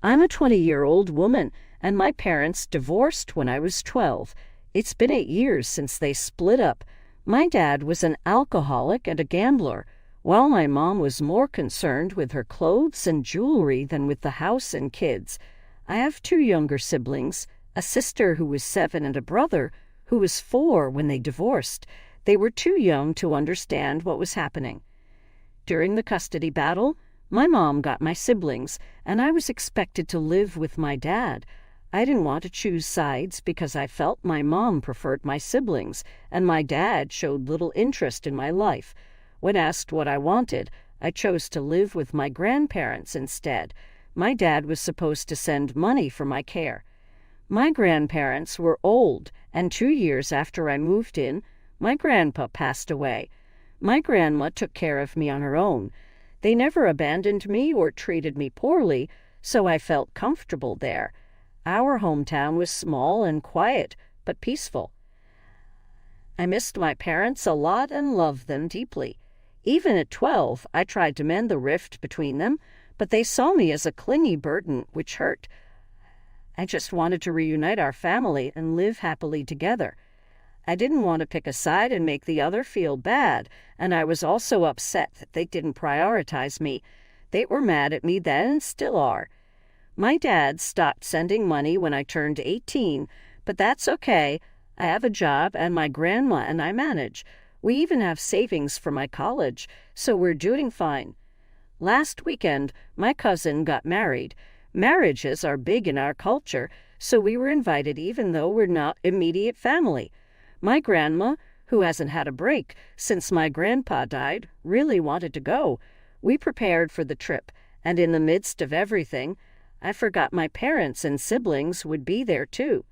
I'm a 20-year-old woman, and my parents divorced when I was 12. It's been 8 years since they split up. My dad was an alcoholic and a gambler, while my mom was more concerned with her clothes and jewelry than with the house and kids. I have 2 younger siblings, a sister who was 7 and a brother who was 4 when they divorced. They were too young to understand what was happening. During the custody battle, my mom got my siblings, and I was expected to live with my dad. I didn't want to choose sides because I felt my mom preferred my siblings, and my dad showed little interest in my life. When asked what I wanted, I chose to live with my grandparents instead. My dad was supposed to send money for my care. My grandparents were old, and 2 years after I moved in, my grandpa passed away. My grandma took care of me on her own. They never abandoned me or treated me poorly, so I felt comfortable there. Our hometown was small and quiet, but peaceful. I missed my parents a lot and loved them deeply. Even at 12, I tried to mend the rift between them, but they saw me as a clingy burden, which hurt. I just wanted to reunite our family and live happily together. I didn't want to pick a side and make the other feel bad, and I was also upset that they didn't prioritize me. They were mad at me then and still are. My dad stopped sending money when I turned 18, but that's okay. I have a job, and my grandma and I manage. We even have savings for my college, so we're doing fine. Last weekend, my cousin got married. Marriages are big in our culture, so we were invited even though we're not immediate family. My grandma, who hasn't had a break since my grandpa died, really wanted to go. We prepared for the trip, and in the midst of everything, I forgot my parents and siblings would be there too.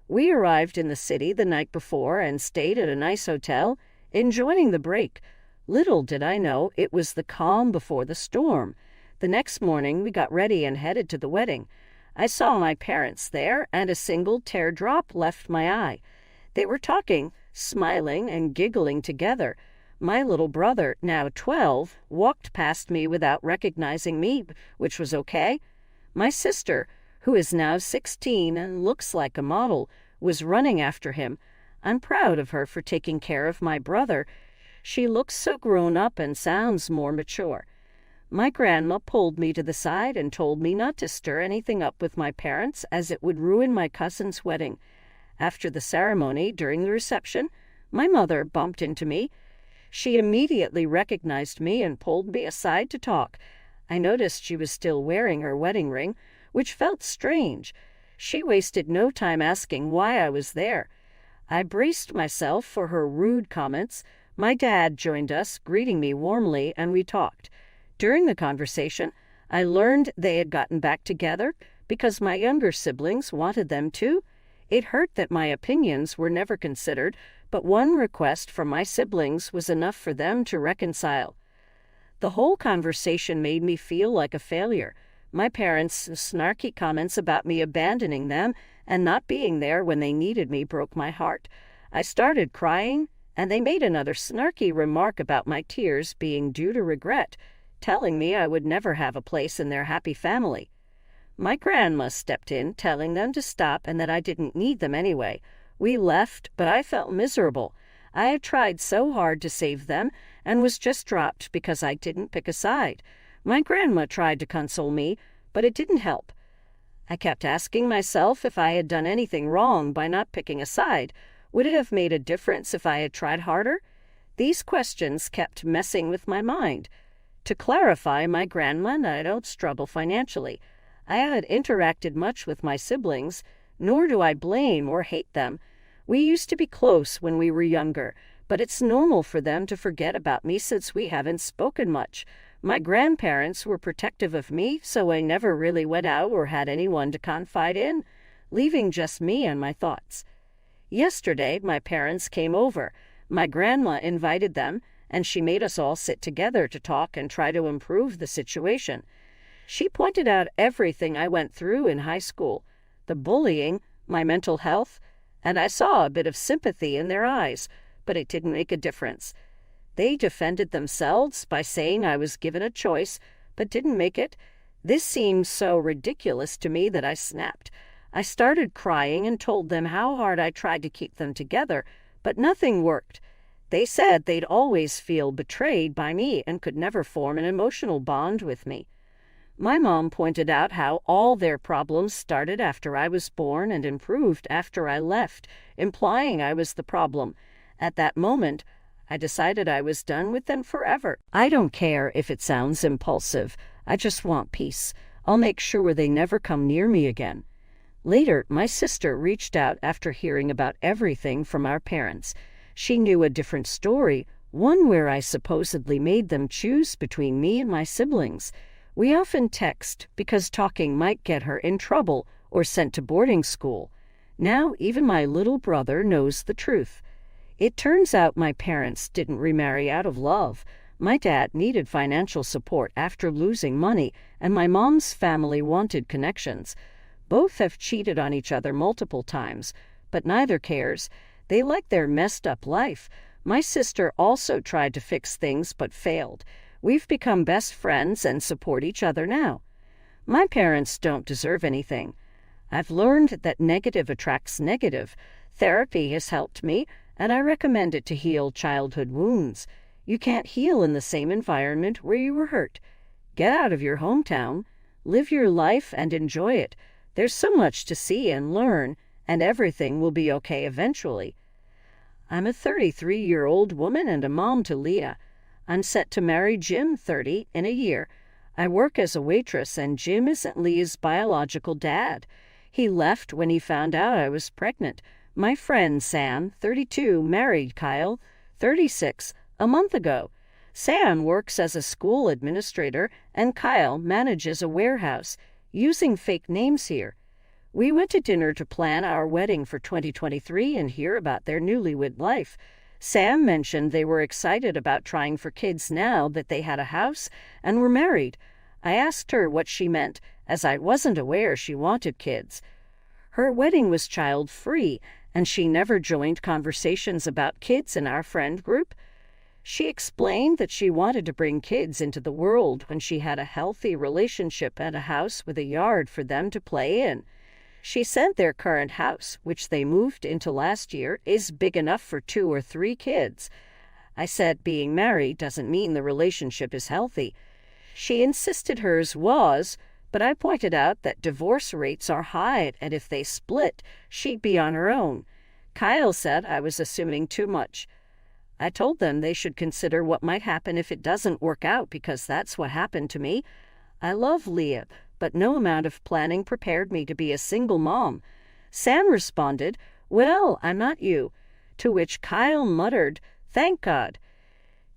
We arrived in the city the night before and stayed at a nice hotel, enjoying the break. Little did I know it was the calm before the storm. The next morning we got ready and headed to the wedding. I saw my parents there, and a single teardrop left my eye. They were talking, smiling, and giggling together. My little brother, now 12, walked past me without recognizing me, which was okay. My sister, who is now 16 and looks like a model, was running after him. I'm proud of her for taking care of my brother. She looks so grown up and sounds more mature. My grandma pulled me to the side and told me not to stir anything up with my parents as it would ruin my cousin's wedding. After the ceremony, during the reception, my mother bumped into me. She immediately recognized me and pulled me aside to talk. I noticed she was still wearing her wedding ring, which felt strange. She wasted no time asking why I was there. I braced myself for her rude comments. My dad joined us, greeting me warmly, and we talked. During the conversation, I learned they had gotten back together because my younger siblings wanted them to. It hurt that my opinions were never considered, but one request from my siblings was enough for them to reconcile. The whole conversation made me feel like a failure. My parents' snarky comments about me abandoning them and not being there when they needed me broke my heart. I started crying, and they made another snarky remark about my tears being due to regret, telling me I would never have a place in their happy family. My grandma stepped in, telling them to stop and that I didn't need them anyway. We left, but I felt miserable. I had tried so hard to save them and was just dropped because I didn't pick a side. My grandma tried to console me, but it didn't help. I kept asking myself if I had done anything wrong by not picking a side. Would it have made a difference if I had tried harder? These questions kept messing with my mind. To clarify, my grandma and I don't struggle financially. I haven't interacted much with my siblings, nor do I blame or hate them. We used to be close when we were younger, but it's normal for them to forget about me since we haven't spoken much. My grandparents were protective of me, so I never really went out or had anyone to confide in, leaving just me and my thoughts. Yesterday, my parents came over. My grandma invited them, and she made us all sit together to talk and try to improve the situation. She pointed out everything I went through in high school, the bullying, my mental health, and I saw a bit of sympathy in their eyes, but it didn't make a difference. They defended themselves by saying I was given a choice, but didn't make it. This seemed so ridiculous to me that I snapped. I started crying and told them how hard I tried to keep them together, but nothing worked. They said they'd always feel betrayed by me and could never form an emotional bond with me. My mom pointed out how all their problems started after I was born and improved after I left, implying I was the problem. At that moment, I decided I was done with them forever. I don't care if it sounds impulsive. I just want peace. I'll make sure they never come near me again. Later, my sister reached out after hearing about everything from our parents. She knew a different story, one where I supposedly made them choose between me and my siblings. We often text because talking might get her in trouble or sent to boarding school. Now even my little brother knows the truth. It turns out my parents didn't remarry out of love. My dad needed financial support after losing money, and my mom's family wanted connections. Both have cheated on each other multiple times, but neither cares. They like their messed up life. My sister also tried to fix things but failed. We've become best friends and support each other now. My parents don't deserve anything. I've learned that negative attracts negative. Therapy has helped me, and I recommend it to heal childhood wounds. You can't heal in the same environment where you were hurt. Get out of your hometown, live your life, and enjoy it. There's so much to see and learn, and everything will be okay eventually. I'm a 33-year-old woman and a mom to Leah. I'm set to marry Jim, 30, in a year. I work as a waitress, and Jim isn't Leah's biological dad. He left when he found out I was pregnant. My friend Sam, 32, married Kyle, 36, a month ago. Sam works as a school administrator, and Kyle manages a warehouse, using fake names here. We went to dinner to plan our wedding for 2023 and hear about their newlywed life. Sam mentioned they were excited about trying for kids now that they had a house and were married. I asked her what she meant, as I wasn't aware she wanted kids. Her wedding was child-free, and she never joined conversations about kids in our friend group. She explained that she wanted to bring kids into the world when she had a healthy relationship and a house with a yard for them to play in. She said their current house, which they moved into last year, is big enough for 2 or 3 kids. I said being married doesn't mean the relationship is healthy. She insisted hers was, but I pointed out that divorce rates are high, and if they split, she'd be on her own. Kyle said I was assuming too much. I told them they should consider what might happen if it doesn't work out, because that's what happened to me. I love Leah, but no amount of planning prepared me to be a single mom. Sam responded, "Well, I'm not you," to which Kyle muttered, "Thank God."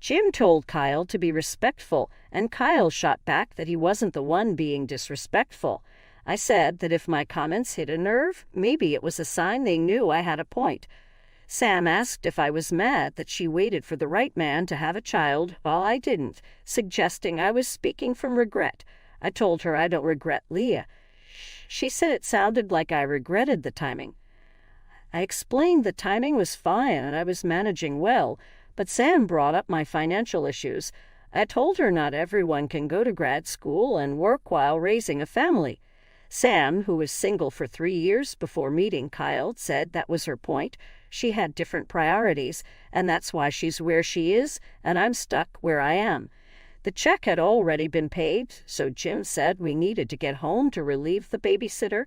Jim told Kyle to be respectful, and Kyle shot back that he wasn't the one being disrespectful. I said that if my comments hit a nerve, maybe it was a sign they knew I had a point. Sam asked if I was mad that she waited for the right man to have a child while I didn't, suggesting I was speaking from regret. I told her I don't regret Leah. She said it sounded like I regretted the timing. I explained the timing was fine and I was managing well, but Sam brought up my financial issues. I told her not everyone can go to grad school and work while raising a family. Sam, who was single for 3 years before meeting Kyle, said that was her point. She had different priorities, and that's why she's where she is, and I'm stuck where I am. The check had already been paid, so Jim said we needed to get home to relieve the babysitter.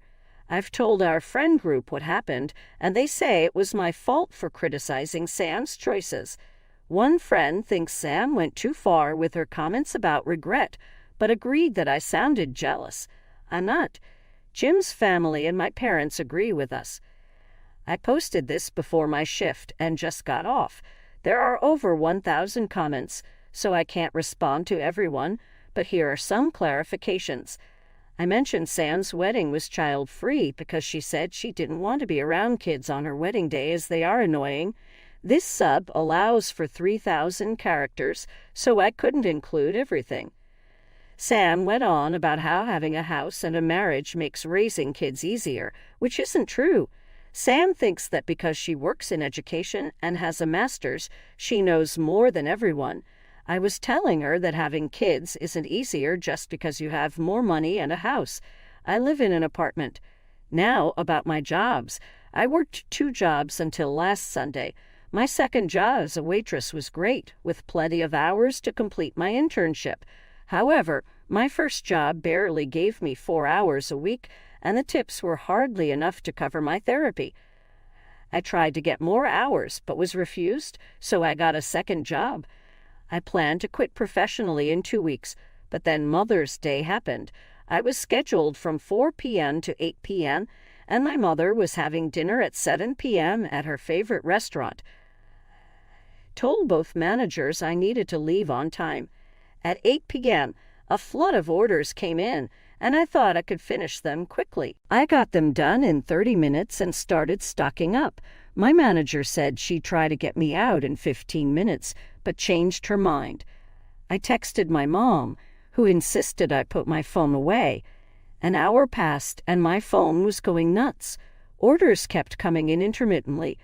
I've told our friend group what happened, and they say it was my fault for criticizing Sam's choices. One friend thinks Sam went too far with her comments about regret, but agreed that I sounded jealous. I'm not. Jim's family and my parents agree with us. I posted this before my shift and just got off. There are over 1,000 comments, so I can't respond to everyone, but here are some clarifications. I mentioned Sam's wedding was child-free because she said she didn't want to be around kids on her wedding day as they are annoying. This sub allows for 3,000 characters, so I couldn't include everything. Sam went on about how having a house and a marriage makes raising kids easier, which isn't true. Sam thinks that because she works in education and has a master's, she knows more than everyone. I was telling her that having kids isn't easier just because you have more money and a house. I live in an apartment. Now, about my jobs. I worked 2 jobs until last Sunday. My second job as a waitress was great, with plenty of hours to complete my internship. However, my first job barely gave me 4 hours a week, and the tips were hardly enough to cover my therapy. I tried to get more hours, but was refused, so I got a second job. I planned to quit professionally in 2 weeks, but then Mother's Day happened. I was scheduled from 4 p.m. to 8 p.m., and my mother was having dinner at 7 p.m. at her favorite restaurant. Told both managers I needed to leave on time. At 8 p.m., a flood of orders came in, and I thought I could finish them quickly. I got them done in 30 minutes and started stocking up. My manager said she'd try to get me out in 15 minutes, but changed her mind. I texted my mom, who insisted I put my phone away. An hour passed, and my phone was going nuts. Orders kept coming in intermittently.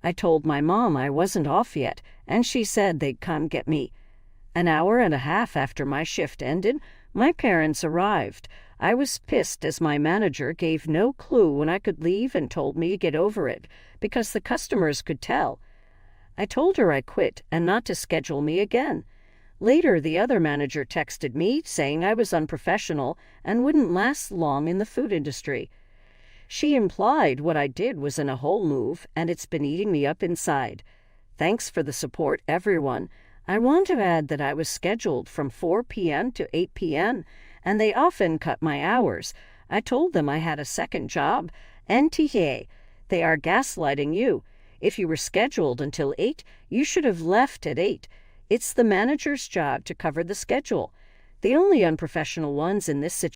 I told my mom I wasn't off yet, and she said they'd come get me. An hour and a half after my shift ended, my parents arrived. I was pissed as my manager gave no clue when I could leave and told me to get over it, because the customers could tell. I told her I quit and not to schedule me again. Later, the other manager texted me saying I was unprofessional and wouldn't last long in the food industry. She implied what I did was in a whole move, and it's been eating me up inside. Thanks for the support, everyone. I want to add that I was scheduled from 4 p.m. to 8 p.m., and they often cut my hours. I told them I had a second job. NTA. They are gaslighting you. If you were scheduled until 8, you should have left at 8. It's the manager's job to cover the schedule. The only unprofessional ones in this situation